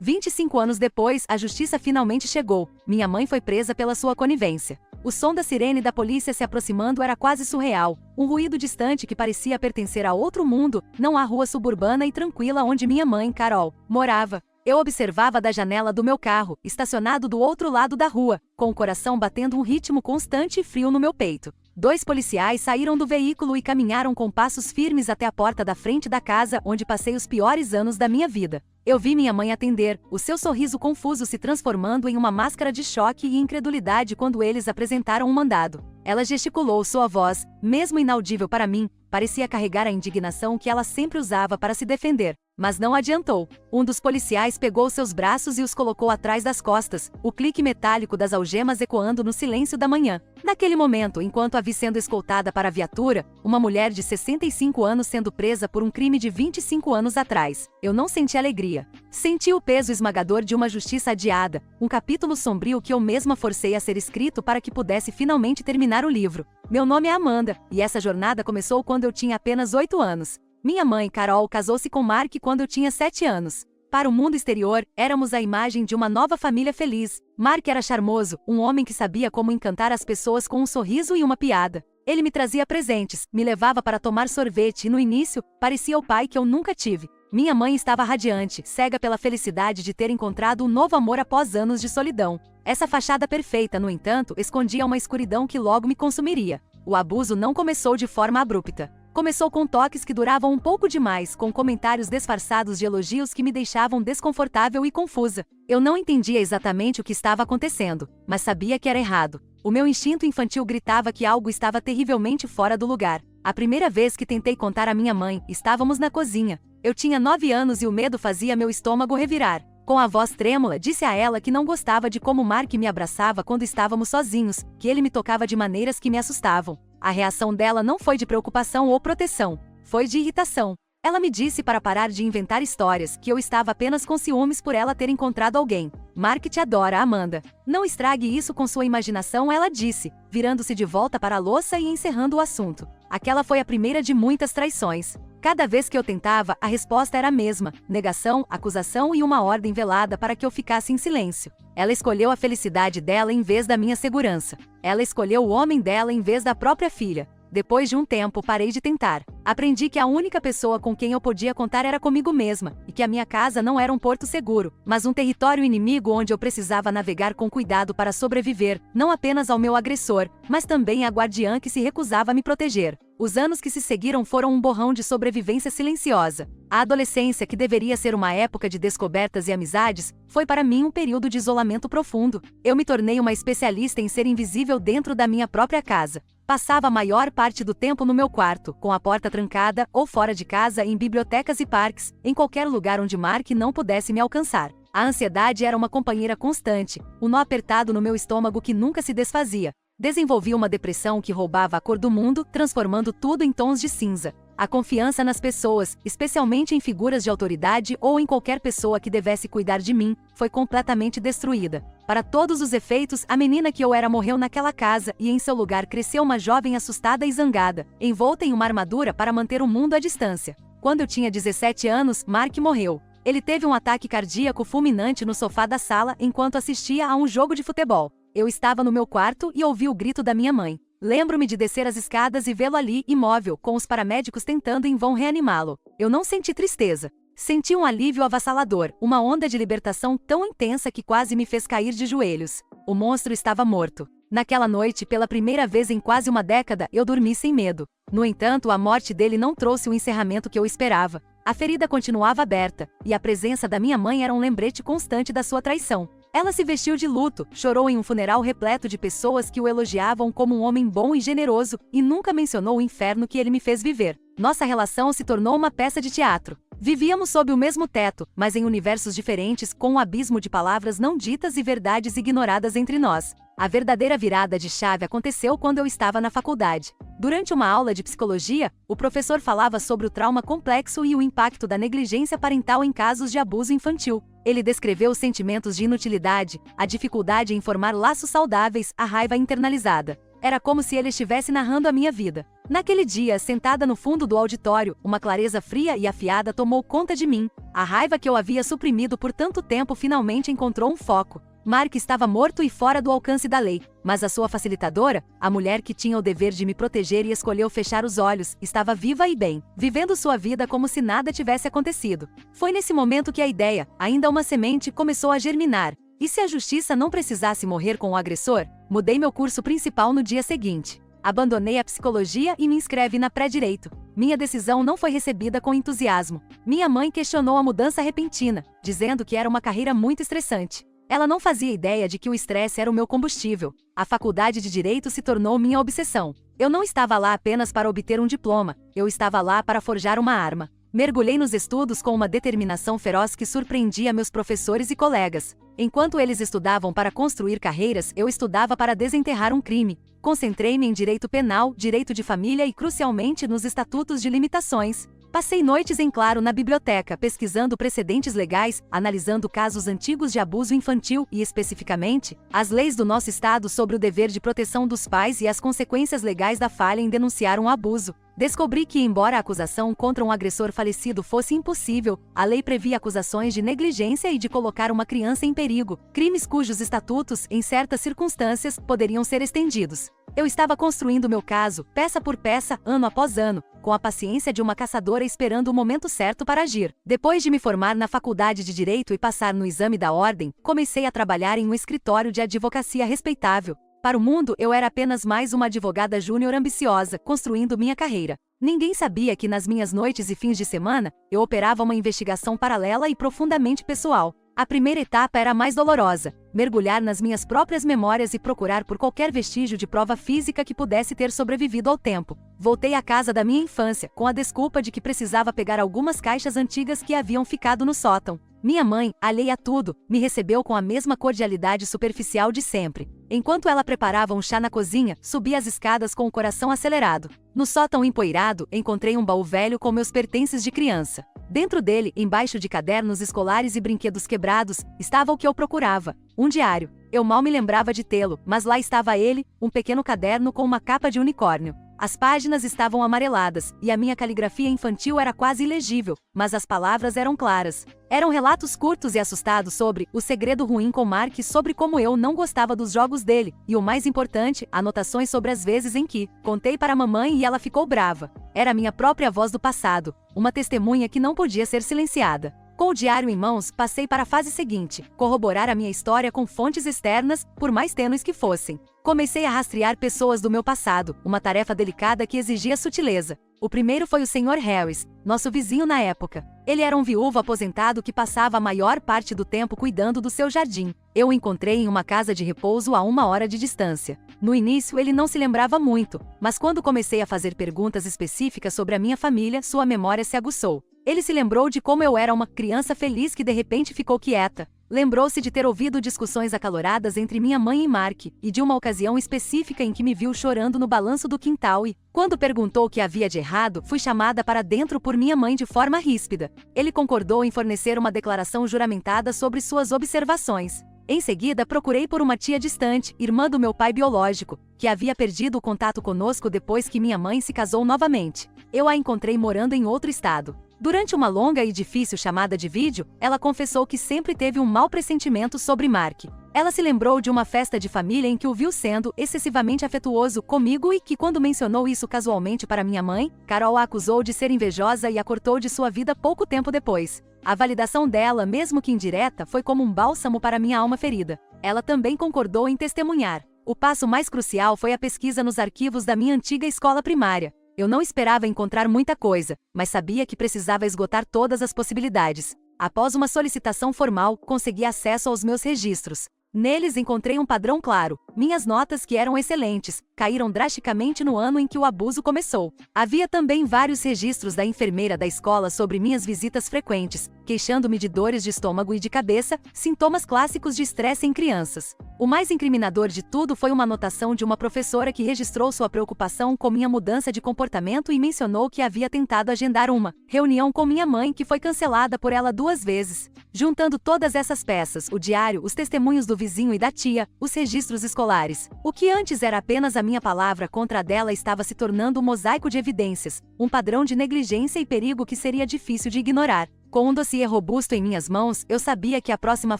25 anos depois, a justiça finalmente chegou. Minha mãe foi presa pela sua conivência. O som da sirene da polícia se aproximando era quase surreal. Um ruído distante que parecia pertencer a outro mundo, não a rua suburbana e tranquila onde minha mãe, Carol, morava. Eu observava da janela do meu carro, estacionado do outro lado da rua, com o coração batendo um ritmo constante e frio no meu peito. 2 policiais saíram do veículo e caminharam com passos firmes até a porta da frente da casa onde passei os piores anos da minha vida. Eu vi minha mãe atender, o seu sorriso confuso se transformando em uma máscara de choque e incredulidade quando eles apresentaram um mandado. Ela gesticulou, sua voz, mesmo inaudível para mim, parecia carregar a indignação que ela sempre usava para se defender. Mas não adiantou. Um dos policiais pegou seus braços e os colocou atrás das costas, o clique metálico das algemas ecoando no silêncio da manhã. Naquele momento, enquanto a vi sendo escoltada para a viatura, uma mulher de 65 anos sendo presa por um crime de 25 anos atrás, eu não senti alegria. Senti o peso esmagador de uma justiça adiada, um capítulo sombrio que eu mesma forcei a ser escrito para que pudesse finalmente terminar o livro. Meu nome é Amanda, e essa jornada começou quando eu tinha apenas 8 anos. Minha mãe, Carol, casou-se com Mark quando eu tinha 7 anos. Para o mundo exterior, éramos a imagem de uma nova família feliz. Mark era charmoso, um homem que sabia como encantar as pessoas com um sorriso e uma piada. Ele me trazia presentes, me levava para tomar sorvete e no início, parecia o pai que eu nunca tive. Minha mãe estava radiante, cega pela felicidade de ter encontrado um novo amor após anos de solidão. Essa fachada perfeita, no entanto, escondia uma escuridão que logo me consumiria. O abuso não começou de forma abrupta. Começou com toques que duravam um pouco demais, com comentários disfarçados de elogios que me deixavam desconfortável e confusa. Eu não entendia exatamente o que estava acontecendo, mas sabia que era errado. O meu instinto infantil gritava que algo estava terrivelmente fora do lugar. A primeira vez que tentei contar à minha mãe, estávamos na cozinha. Eu tinha 9 anos e o medo fazia meu estômago revirar. Com a voz trêmula, disse a ela que não gostava de como Mark me abraçava quando estávamos sozinhos, que ele me tocava de maneiras que me assustavam. A reação dela não foi de preocupação ou proteção, foi de irritação. Ela me disse para parar de inventar histórias, que eu estava apenas com ciúmes por ela ter encontrado alguém. Mark te adora, Amanda. Não estrague isso com sua imaginação, ela disse, virando-se de volta para a louça e encerrando o assunto. Aquela foi a primeira de muitas traições. Cada vez que eu tentava, a resposta era a mesma: negação, acusação e uma ordem velada para que eu ficasse em silêncio. Ela escolheu a felicidade dela em vez da minha segurança. Ela escolheu o homem dela em vez da própria filha. Depois de um tempo, parei de tentar. Aprendi que a única pessoa com quem eu podia contar era comigo mesma, e que a minha casa não era um porto seguro, mas um território inimigo onde eu precisava navegar com cuidado para sobreviver, não apenas ao meu agressor, mas também à guardiã que se recusava a me proteger. Os anos que se seguiram foram um borrão de sobrevivência silenciosa. A adolescência, que deveria ser uma época de descobertas e amizades, foi para mim um período de isolamento profundo. Eu me tornei uma especialista em ser invisível dentro da minha própria casa. Passava a maior parte do tempo no meu quarto, com a porta trancada, ou fora de casa, em bibliotecas e parques, em qualquer lugar onde Mark não pudesse me alcançar. A ansiedade era uma companheira constante, um nó apertado no meu estômago que nunca se desfazia. Desenvolvi uma depressão que roubava a cor do mundo, transformando tudo em tons de cinza. A confiança nas pessoas, especialmente em figuras de autoridade ou em qualquer pessoa que devesse cuidar de mim, foi completamente destruída. Para todos os efeitos, a menina que eu era morreu naquela casa e em seu lugar cresceu uma jovem assustada e zangada, envolta em uma armadura para manter o mundo à distância. Quando eu tinha 17 anos, Mark morreu. Ele teve um ataque cardíaco fulminante no sofá da sala enquanto assistia a um jogo de futebol. Eu estava no meu quarto e ouvi o grito da minha mãe. Lembro-me de descer as escadas e vê-lo ali, imóvel, com os paramédicos tentando em vão reanimá-lo. Eu não senti tristeza. Senti um alívio avassalador, uma onda de libertação tão intensa que quase me fez cair de joelhos. O monstro estava morto. Naquela noite, pela primeira vez em quase uma década, eu dormi sem medo. No entanto, a morte dele não trouxe o encerramento que eu esperava. A ferida continuava aberta, e a presença da minha mãe era um lembrete constante da sua traição. Ela se vestiu de luto, chorou em um funeral repleto de pessoas que o elogiavam como um homem bom e generoso, e nunca mencionou o inferno que ele me fez viver. Nossa relação se tornou uma peça de teatro. Vivíamos sob o mesmo teto, mas em universos diferentes, com um abismo de palavras não ditas e verdades ignoradas entre nós. A verdadeira virada de chave aconteceu quando eu estava na faculdade. Durante uma aula de psicologia, o professor falava sobre o trauma complexo e o impacto da negligência parental em casos de abuso infantil. Ele descreveu os sentimentos de inutilidade, a dificuldade em formar laços saudáveis, a raiva internalizada. Era como se ele estivesse narrando a minha vida. Naquele dia, sentada no fundo do auditório, uma clareza fria e afiada tomou conta de mim. A raiva que eu havia suprimido por tanto tempo finalmente encontrou um foco. Mark estava morto e fora do alcance da lei, mas a sua facilitadora, a mulher que tinha o dever de me proteger e escolheu fechar os olhos, estava viva e bem, vivendo sua vida como se nada tivesse acontecido. Foi nesse momento que a ideia, ainda uma semente, começou a germinar. E se a justiça não precisasse morrer com o agressor? Mudei meu curso principal no dia seguinte. Abandonei a psicologia e me inscrevi na pré-direito. Minha decisão não foi recebida com entusiasmo. Minha mãe questionou a mudança repentina, dizendo que era uma carreira muito estressante. Ela não fazia ideia de que o estresse era o meu combustível. A faculdade de Direito se tornou minha obsessão. Eu não estava lá apenas para obter um diploma, eu estava lá para forjar uma arma. Mergulhei nos estudos com uma determinação feroz que surpreendia meus professores e colegas. Enquanto eles estudavam para construir carreiras, eu estudava para desenterrar um crime. Concentrei-me em direito penal, direito de família e, crucialmente, nos estatutos de limitações. Passei noites em claro na biblioteca, pesquisando precedentes legais, analisando casos antigos de abuso infantil e, especificamente, as leis do nosso estado sobre o dever de proteção dos pais e as consequências legais da falha em denunciar um abuso. Descobri que, embora a acusação contra um agressor falecido fosse impossível, a lei previa acusações de negligência e de colocar uma criança em perigo, crimes cujos estatutos, em certas circunstâncias, poderiam ser estendidos. Eu estava construindo meu caso, peça por peça, ano após ano, com a paciência de uma caçadora esperando o momento certo para agir. Depois de me formar na faculdade de Direito e passar no exame da ordem, comecei a trabalhar em um escritório de advocacia respeitável. Para o mundo, eu era apenas mais uma advogada júnior ambiciosa, construindo minha carreira. Ninguém sabia que nas minhas noites e fins de semana, eu operava uma investigação paralela e profundamente pessoal. A primeira etapa era a mais dolorosa, mergulhar nas minhas próprias memórias e procurar por qualquer vestígio de prova física que pudesse ter sobrevivido ao tempo. Voltei à casa da minha infância, com a desculpa de que precisava pegar algumas caixas antigas que haviam ficado no sótão. Minha mãe, alheia a tudo, me recebeu com a mesma cordialidade superficial de sempre. Enquanto ela preparava um chá na cozinha, subi as escadas com o coração acelerado. No sótão empoeirado, encontrei um baú velho com meus pertences de criança. Dentro dele, embaixo de cadernos escolares e brinquedos quebrados, estava o que eu procurava: um diário. Eu mal me lembrava de tê-lo, mas lá estava ele, um pequeno caderno com uma capa de unicórnio. As páginas estavam amareladas, e a minha caligrafia infantil era quase ilegível, mas as palavras eram claras. Eram relatos curtos e assustados sobre o segredo ruim com Mark, sobre como eu não gostava dos jogos dele, e o mais importante, anotações sobre as vezes em que contei para a mamãe e ela ficou brava. Era a minha própria voz do passado, uma testemunha que não podia ser silenciada. Com o diário em mãos, passei para a fase seguinte: corroborar a minha história com fontes externas, por mais tênues que fossem. Comecei a rastrear pessoas do meu passado, uma tarefa delicada que exigia sutileza. O primeiro foi o Sr. Harris, nosso vizinho na época. Ele era um viúvo aposentado que passava a maior parte do tempo cuidando do seu jardim. Eu o encontrei em uma casa de repouso a 1 hora de distância. No início ele não se lembrava muito, mas quando comecei a fazer perguntas específicas sobre a minha família, sua memória se aguçou. Ele se lembrou de como eu era uma criança feliz que de repente ficou quieta. Lembrou-se de ter ouvido discussões acaloradas entre minha mãe e Mark, e de uma ocasião específica em que me viu chorando no balanço do quintal e, quando perguntou o que havia de errado, fui chamada para dentro por minha mãe de forma ríspida. Ele concordou em fornecer uma declaração juramentada sobre suas observações. Em seguida, procurei por uma tia distante, irmã do meu pai biológico, que havia perdido o contato conosco depois que minha mãe se casou novamente. Eu a encontrei morando em outro estado. Durante uma longa e difícil chamada de vídeo, ela confessou que sempre teve um mau pressentimento sobre Mark. Ela se lembrou de uma festa de família em que o viu sendo excessivamente afetuoso comigo e que, quando mencionou isso casualmente para minha mãe, Carol a acusou de ser invejosa e a cortou de sua vida pouco tempo depois. A validação dela, mesmo que indireta, foi como um bálsamo para minha alma ferida. Ela também concordou em testemunhar. O passo mais crucial foi a pesquisa nos arquivos da minha antiga escola primária. Eu não esperava encontrar muita coisa, mas sabia que precisava esgotar todas as possibilidades. Após uma solicitação formal, consegui acesso aos meus registros. Neles encontrei um padrão claro. Minhas notas, que eram excelentes, caíram drasticamente no ano em que o abuso começou. Havia também vários registros da enfermeira da escola sobre minhas visitas frequentes, queixando-me de dores de estômago e de cabeça, sintomas clássicos de estresse em crianças. O mais incriminador de tudo foi uma anotação de uma professora que registrou sua preocupação com minha mudança de comportamento e mencionou que havia tentado agendar uma reunião com minha mãe que foi cancelada por ela 2 vezes. Juntando todas essas peças, o diário, os testemunhos do vizinho e da tia, os registros escolares. O que antes era apenas a minha palavra contra a dela estava se tornando um mosaico de evidências, um padrão de negligência e perigo que seria difícil de ignorar. Com um dossiê robusto em minhas mãos, eu sabia que a próxima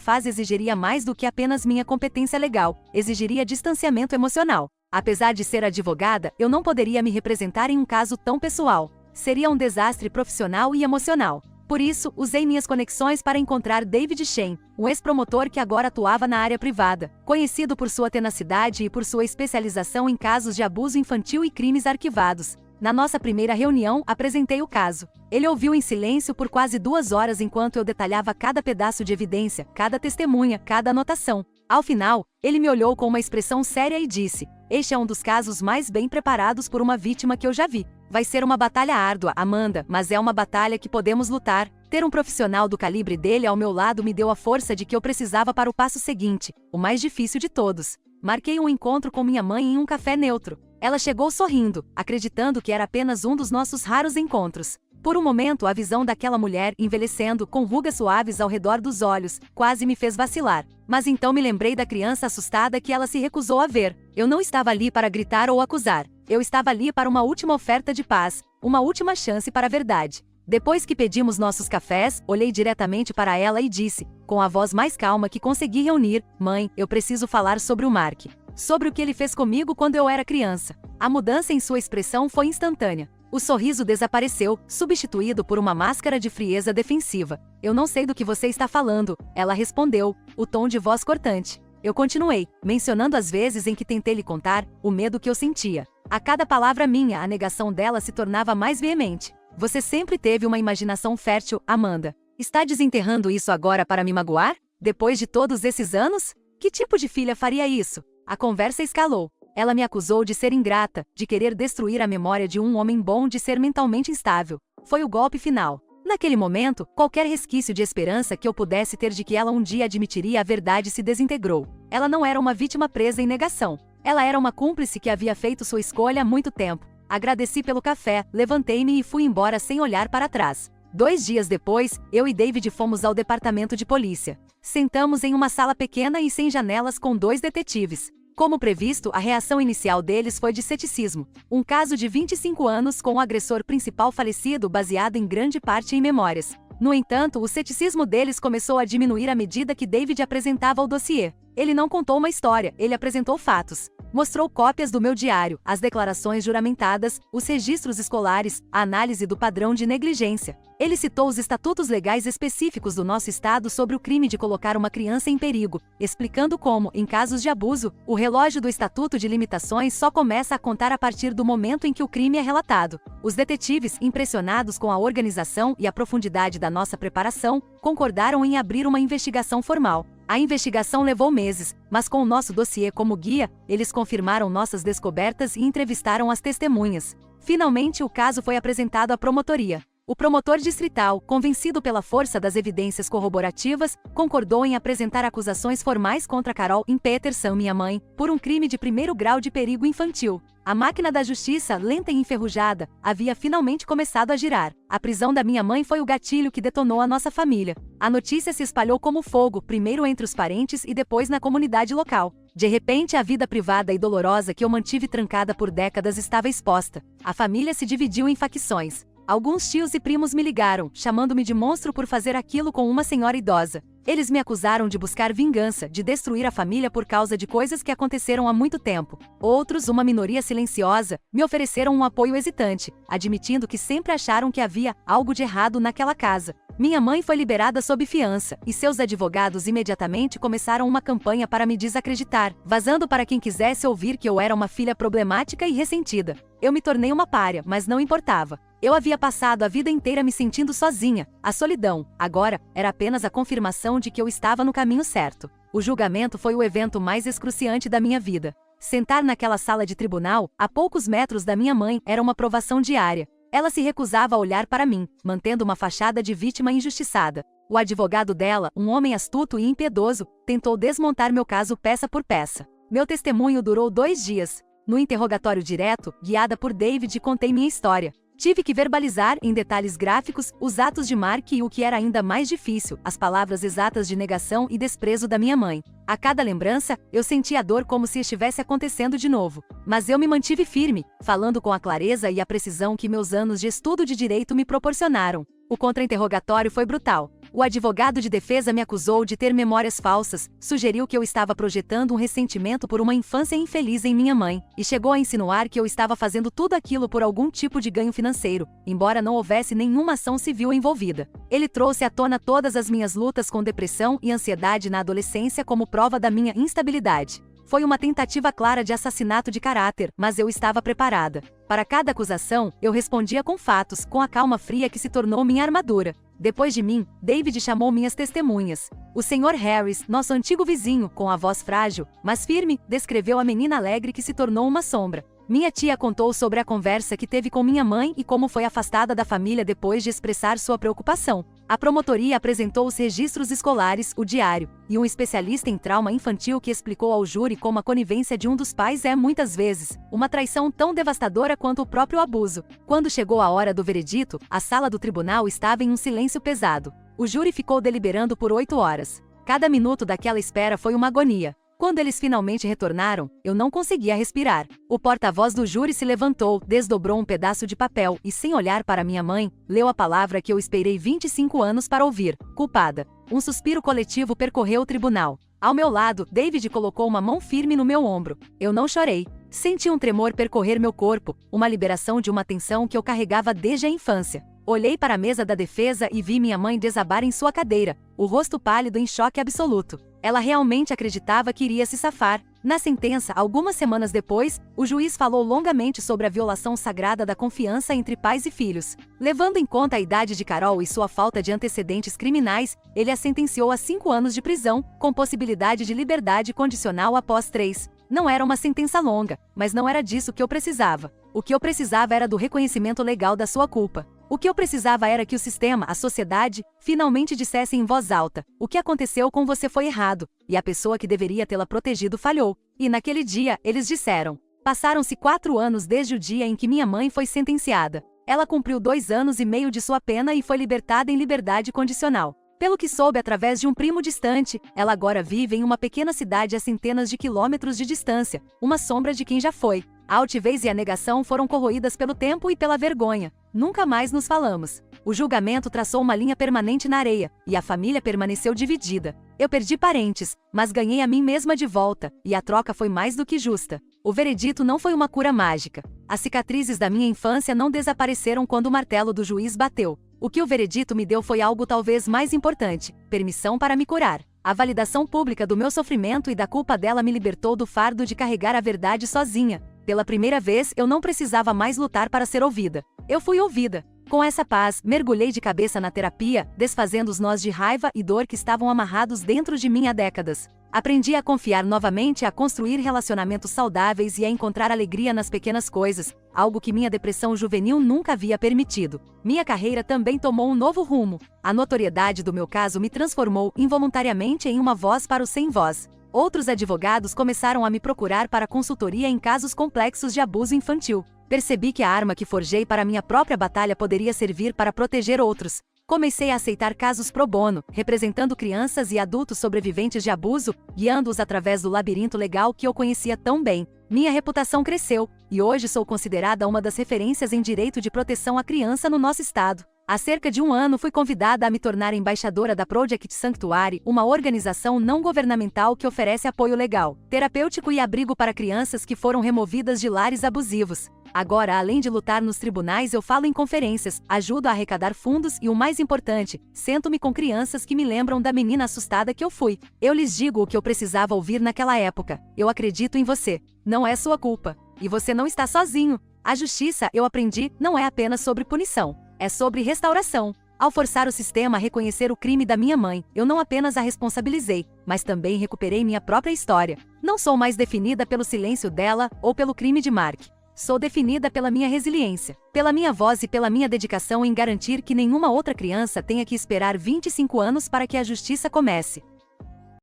fase exigiria mais do que apenas minha competência legal, exigiria distanciamento emocional. Apesar de ser advogada, eu não poderia me representar em um caso tão pessoal. Seria um desastre profissional e emocional. Por isso, usei minhas conexões para encontrar David Shen, um ex-promotor que agora atuava na área privada, conhecido por sua tenacidade e por sua especialização em casos de abuso infantil e crimes arquivados. Na nossa primeira reunião, apresentei o caso. Ele ouviu em silêncio por quase 2 horas enquanto eu detalhava cada pedaço de evidência, cada testemunha, cada anotação. Ao final, ele me olhou com uma expressão séria e disse: "Este é um dos casos mais bem preparados por uma vítima que eu já vi. Vai ser uma batalha árdua, Amanda, mas é uma batalha que podemos lutar. Ter um profissional do calibre dele ao meu lado me deu a força de que eu precisava para o passo seguinte, o mais difícil de todos. Marquei um encontro com minha mãe em um café neutro. Ela chegou sorrindo, acreditando que era apenas um dos nossos raros encontros. Por um momento, a visão daquela mulher, envelhecendo, com rugas suaves ao redor dos olhos, quase me fez vacilar. Mas então me lembrei da criança assustada que ela se recusou a ver. Eu não estava ali para gritar ou acusar. Eu estava ali para uma última oferta de paz, uma última chance para a verdade. Depois que pedimos nossos cafés, olhei diretamente para ela e disse, com a voz mais calma que consegui reunir: "Mãe, eu preciso falar sobre o Mark. Sobre o que ele fez comigo quando eu era criança." A mudança em sua expressão foi instantânea. O sorriso desapareceu, substituído por uma máscara de frieza defensiva. "Eu não sei do que você está falando", ela respondeu, o tom de voz cortante. Eu continuei, mencionando as vezes em que tentei lhe contar o medo que eu sentia. A cada palavra minha, a negação dela se tornava mais veemente. "Você sempre teve uma imaginação fértil, Amanda. Está desenterrando isso agora para me magoar? Depois de todos esses anos? Que tipo de filha faria isso?" A conversa escalou. Ela me acusou de ser ingrata, de querer destruir a memória de um homem bom, de ser mentalmente instável. Foi o golpe final. Naquele momento, qualquer resquício de esperança que eu pudesse ter de que ela um dia admitiria a verdade se desintegrou. Ela não era uma vítima presa em negação. Ela era uma cúmplice que havia feito sua escolha há muito tempo. Agradeci pelo café, levantei-me e fui embora sem olhar para trás. 2 dias depois, eu e David fomos ao departamento de polícia. Sentamos em uma sala pequena e sem janelas com 2 detetives. Como previsto, a reação inicial deles foi de ceticismo. Um caso de 25 anos com o agressor principal falecido baseado em grande parte em memórias. No entanto, o ceticismo deles começou a diminuir à medida que David apresentava o dossiê. Ele não contou uma história, ele apresentou fatos. Mostrou cópias do meu diário, as declarações juramentadas, os registros escolares, a análise do padrão de negligência. Ele citou os estatutos legais específicos do nosso estado sobre o crime de colocar uma criança em perigo, explicando como, em casos de abuso, o relógio do estatuto de limitações só começa a contar a partir do momento em que o crime é relatado. Os detetives, impressionados com a organização e a profundidade da nossa preparação, concordaram em abrir uma investigação formal. A investigação levou meses, mas com o nosso dossiê como guia, eles confirmaram nossas descobertas e entrevistaram as testemunhas. Finalmente, o caso foi apresentado à promotoria. O promotor distrital, convencido pela força das evidências corroborativas, concordou em apresentar acusações formais contra Carol Peterson, minha mãe, por um crime de 1º grau de perigo infantil. A máquina da justiça, lenta e enferrujada, havia finalmente começado a girar. A prisão da minha mãe foi o gatilho que detonou a nossa família. A notícia se espalhou como fogo, primeiro entre os parentes e depois na comunidade local. De repente, a vida privada e dolorosa que eu mantive trancada por décadas estava exposta. A família se dividiu em facções. Alguns tios e primos me ligaram, chamando-me de monstro por fazer aquilo com uma senhora idosa. Eles me acusaram de buscar vingança, de destruir a família por causa de coisas que aconteceram há muito tempo. Outros, uma minoria silenciosa, me ofereceram um apoio hesitante, admitindo que sempre acharam que havia algo de errado naquela casa. Minha mãe foi liberada sob fiança, e seus advogados imediatamente começaram uma campanha para me desacreditar, vazando para quem quisesse ouvir que eu era uma filha problemática e ressentida. Eu me tornei uma pária, mas não importava. Eu havia passado a vida inteira me sentindo sozinha. A solidão, agora, era apenas a confirmação de que eu estava no caminho certo. O julgamento foi o evento mais excruciante da minha vida. Sentar naquela sala de tribunal, a poucos metros da minha mãe, era uma provação diária. Ela se recusava a olhar para mim, mantendo uma fachada de vítima injustiçada. O advogado dela, um homem astuto e impiedoso, tentou desmontar meu caso peça por peça. Meu testemunho durou 2 dias. No interrogatório direto, guiada por David, contei minha história. Tive que verbalizar, em detalhes gráficos, os atos de Mark e o que era ainda mais difícil, as palavras exatas de negação e desprezo da minha mãe. A cada lembrança, eu sentia a dor como se estivesse acontecendo de novo. Mas eu me mantive firme, falando com a clareza e a precisão que meus anos de estudo de direito me proporcionaram. O contra-interrogatório foi brutal. O advogado de defesa me acusou de ter memórias falsas, sugeriu que eu estava projetando um ressentimento por uma infância infeliz em minha mãe, e chegou a insinuar que eu estava fazendo tudo aquilo por algum tipo de ganho financeiro, embora não houvesse nenhuma ação civil envolvida. Ele trouxe à tona todas as minhas lutas com depressão e ansiedade na adolescência como prova da minha instabilidade. Foi uma tentativa clara de assassinato de caráter, mas eu estava preparada. Para cada acusação, eu respondia com fatos, com a calma fria que se tornou minha armadura. Depois de mim, David chamou minhas testemunhas. O Sr. Harris, nosso antigo vizinho, com a voz frágil, mas firme, descreveu a menina alegre que se tornou uma sombra. Minha tia contou sobre a conversa que teve com minha mãe e como foi afastada da família depois de expressar sua preocupação. A promotoria apresentou os registros escolares, o diário, e um especialista em trauma infantil que explicou ao júri como a conivência de um dos pais é, muitas vezes, uma traição tão devastadora quanto o próprio abuso. Quando chegou a hora do veredito, a sala do tribunal estava em um silêncio pesado. O júri ficou deliberando por 8 horas. Cada minuto daquela espera foi uma agonia. Quando eles finalmente retornaram, eu não conseguia respirar. O porta-voz do júri se levantou, desdobrou um pedaço de papel e, sem olhar para minha mãe, leu a palavra que eu esperei 25 anos para ouvir: culpada. Um suspiro coletivo percorreu o tribunal. Ao meu lado, David colocou uma mão firme no meu ombro. Eu não chorei. Senti um tremor percorrer meu corpo, uma liberação de uma tensão que eu carregava desde a infância. Olhei para a mesa da defesa e vi minha mãe desabar em sua cadeira, o rosto pálido em choque absoluto. Ela realmente acreditava que iria se safar. Na sentença, algumas semanas depois, o juiz falou longamente sobre a violação sagrada da confiança entre pais e filhos. Levando em conta a idade de Carol e sua falta de antecedentes criminais, ele a sentenciou a 5 anos de prisão, com possibilidade de liberdade condicional após 3. Não era uma sentença longa, mas não era disso que eu precisava. O que eu precisava era do reconhecimento legal da sua culpa. O que eu precisava era que o sistema, a sociedade, finalmente dissesse em voz alta: o que aconteceu com você foi errado, e a pessoa que deveria tê-la protegido falhou. E naquele dia, eles disseram. Passaram-se 4 anos desde o dia em que minha mãe foi sentenciada. Ela cumpriu 2 anos e meio de sua pena e foi libertada em liberdade condicional. Pelo que soube através de um primo distante, ela agora vive em uma pequena cidade a centenas de quilômetros de distância, uma sombra de quem já foi. A altivez e a negação foram corroídas pelo tempo e pela vergonha. Nunca mais nos falamos. O julgamento traçou uma linha permanente na areia, e a família permaneceu dividida. Eu perdi parentes, mas ganhei a mim mesma de volta, e a troca foi mais do que justa. O veredito não foi uma cura mágica. As cicatrizes da minha infância não desapareceram quando o martelo do juiz bateu. O que o veredito me deu foi algo talvez mais importante: permissão para me curar. A validação pública do meu sofrimento e da culpa dela me libertou do fardo de carregar a verdade sozinha. Pela primeira vez, eu não precisava mais lutar para ser ouvida. Eu fui ouvida. Com essa paz, mergulhei de cabeça na terapia, desfazendo os nós de raiva e dor que estavam amarrados dentro de mim há décadas. Aprendi a confiar novamente, a construir relacionamentos saudáveis e a encontrar alegria nas pequenas coisas, algo que minha depressão juvenil nunca havia permitido. Minha carreira também tomou um novo rumo. A notoriedade do meu caso me transformou involuntariamente em uma voz para os sem voz. Outros advogados começaram a me procurar para consultoria em casos complexos de abuso infantil. Percebi que a arma que forjei para minha própria batalha poderia servir para proteger outros. Comecei a aceitar casos pro bono, representando crianças e adultos sobreviventes de abuso, guiando-os através do labirinto legal que eu conhecia tão bem. Minha reputação cresceu, e hoje sou considerada uma das referências em direito de proteção à criança no nosso estado. Há cerca de 1 ano fui convidada a me tornar embaixadora da Project Sanctuary, uma organização não governamental que oferece apoio legal, terapêutico e abrigo para crianças que foram removidas de lares abusivos. Agora, além de lutar nos tribunais, eu falo em conferências, ajudo a arrecadar fundos e, o mais importante, sento-me com crianças que me lembram da menina assustada que eu fui. Eu lhes digo o que eu precisava ouvir naquela época: eu acredito em você. Não é sua culpa. E você não está sozinho. A justiça, eu aprendi, não é apenas sobre punição. É sobre restauração. Ao forçar o sistema a reconhecer o crime da minha mãe, eu não apenas a responsabilizei, mas também recuperei minha própria história. Não sou mais definida pelo silêncio dela ou pelo crime de Mark. Sou definida pela minha resiliência, pela minha voz e pela minha dedicação em garantir que nenhuma outra criança tenha que esperar 25 anos para que a justiça comece.